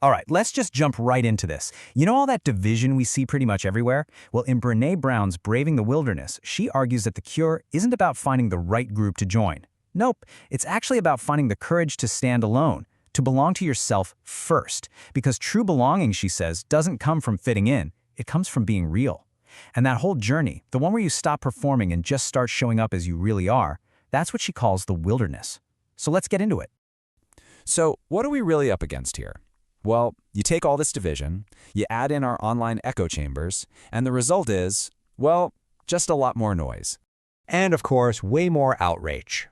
All right, let's just jump right into this. You know all that division we see pretty much everywhere? Well, in Brené Brown's Braving the Wilderness, she argues that the cure isn't about finding the right group to join. Nope, it's actually about finding the courage to stand alone, to belong to yourself first. Because true belonging, she says, doesn't come from fitting in, it comes from being real. And that whole journey, the one where you stop performing and just start showing up as you really are, that's what she calls the wilderness. So let's get into it. So what are we really up against here? Well, you take all this division, you add in our online echo chambers, and the result is, well, just a lot more noise. And of course, way more outrage.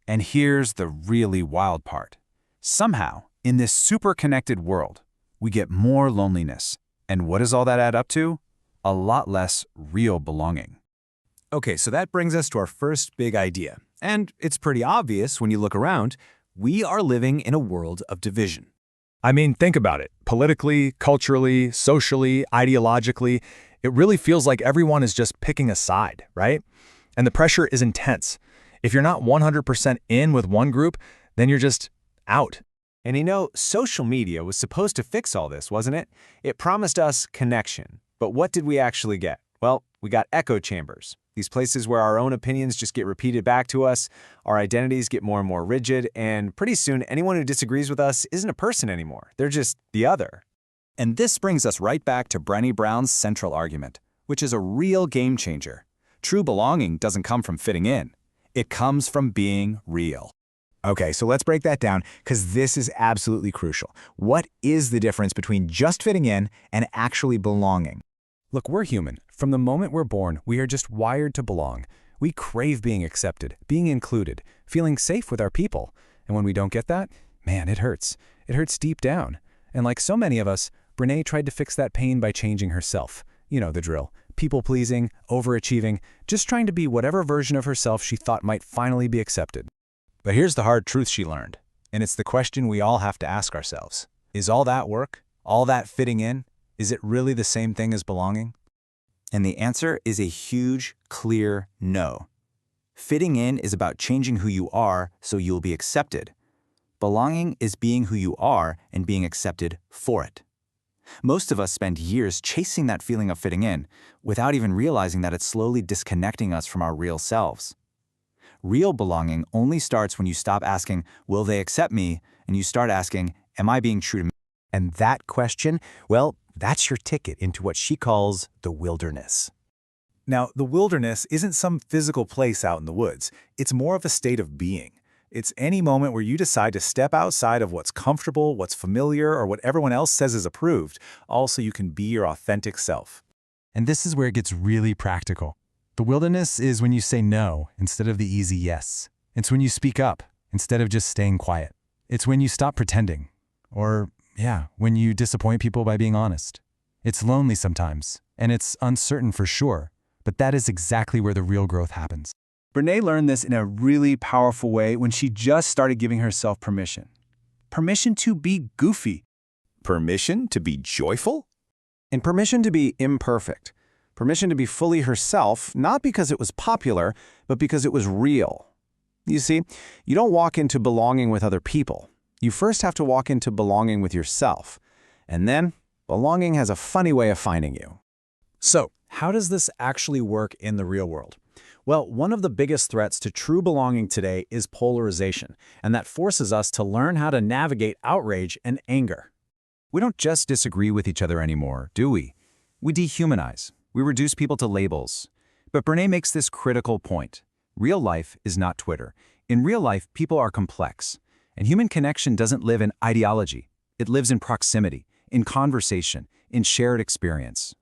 And here's the really wild part. Somehow, in this super connected world, we get more loneliness. And what does all that add up to? A lot less real belonging. Okay, so that brings us to our first big idea. And it's pretty obvious when you look around. We are living in a world of division. I mean, think about it. Politically, culturally, socially, ideologically, it really feels like everyone is just picking a side, right? And the pressure is intense. If you're not 100% in with one group, then you're just out. And you know, social media was supposed to fix all this, wasn't it? It promised us connection. But what did we actually get? Well, we got echo chambers. These places where our own opinions just get repeated back to us, our identities get more and more rigid, and pretty soon anyone who disagrees with us isn't a person anymore. They're just the other. And this brings us right back to Brené Brown's central argument, which is a real game changer. True belonging doesn't come from fitting in. It comes from being real. Okay, so let's break that down because this is absolutely crucial. What is the difference between just fitting in and actually belonging? Look, we're human. From the moment we're born, we are just wired to belong. We crave being accepted, being included, feeling safe with our people. And when we don't get that, man, it hurts. It hurts deep down. And like so many of us, Brené tried to fix that pain by changing herself. You know the drill. People-pleasing, overachieving, just trying to be whatever version of herself she thought might finally be accepted. But here's the hard truth she learned, and it's the question we all have to ask ourselves. Is all that work, all that fitting in, is it really the same thing as belonging? And the answer is a huge, clear no. Fitting in is about changing who you are so you'll be accepted. Belonging is being who you are and being accepted for it. Most of us spend years chasing that feeling of fitting in without even realizing that it's slowly disconnecting us from our real selves. Real belonging only starts when you stop asking, will they accept me? And you start asking, am I being true to me? And that question, well, that's your ticket into what she calls the wilderness. Now, the wilderness isn't some physical place out in the woods. It's more of a state of being. It's any moment where you decide to step outside of what's comfortable, what's familiar, or what everyone else says is approved, all so you can be your authentic self. And this is where it gets really practical. The wilderness is when you say no instead of the easy yes. It's when you speak up instead of just staying quiet. It's when you stop pretending. Or, yeah, when you disappoint people by being honest. It's lonely sometimes, and it's uncertain for sure, but that is exactly where the real growth happens. Brené learned this in a really powerful way when she just started giving herself permission. Permission to be goofy. Permission to be joyful? And permission to be imperfect. Permission to be fully herself, not because it was popular, but because it was real. You see, you don't walk into belonging with other people. You first have to walk into belonging with yourself. And then, belonging has a funny way of finding you. So, how does this actually work in the real world? Well, one of the biggest threats to true belonging today is polarization, and that forces us to learn how to navigate outrage and anger. We don't just disagree with each other anymore, do we? We dehumanize. We reduce people to labels. But Brené makes this critical point. Real life is not Twitter. In real life, people are complex. And human connection doesn't live in ideology. It lives in proximity, in conversation, in shared experience.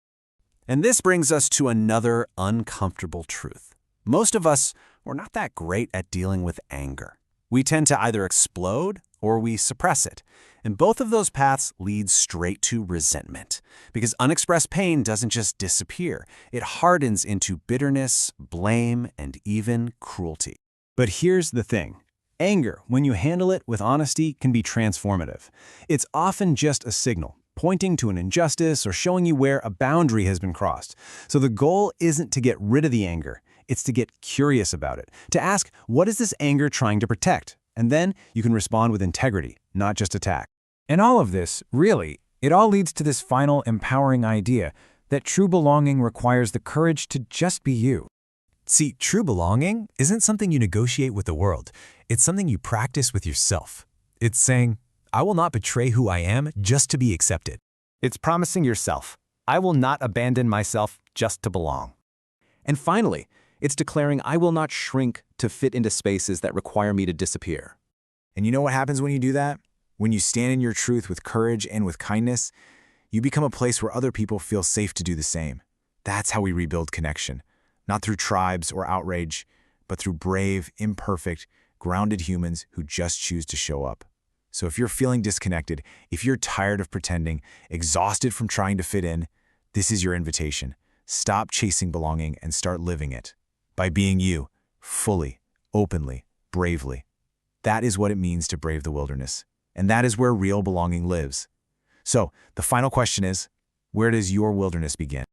And this brings us to another uncomfortable truth. Most of us, we're not that great at dealing with anger. We tend to either explode or we suppress it. And both of those paths lead straight to resentment. Because unexpressed pain doesn't just disappear. It hardens into bitterness, blame, and even cruelty. But here's the thing. Anger, when you handle it with honesty, can be transformative. It's often just a signal, pointing to an injustice or showing you where a boundary has been crossed. So the goal isn't to get rid of the anger. It's to get curious about it, to ask, what is this anger trying to protect? And then you can respond with integrity, not just attack. And all of this, really, it all leads to this final empowering idea that true belonging requires the courage to just be you. See, true belonging isn't something you negotiate with the world. It's something you practice with yourself. It's saying, I will not betray who I am just to be accepted. It's promising yourself, I will not abandon myself just to belong. And finally, it's declaring I will not shrink to fit into spaces that require me to disappear. And you know what happens when you do that? When you stand in your truth with courage and with kindness, you become a place where other people feel safe to do the same. That's how we rebuild connection. Not through tribes or outrage, but through brave, imperfect, grounded humans who just choose to show up. So if you're feeling disconnected, if you're tired of pretending, exhausted from trying to fit in, this is your invitation. Stop chasing belonging and start living it. By being you, fully, openly, bravely. That is what it means to brave the wilderness. And that is where real belonging lives. So, the final question is, where does your wilderness begin?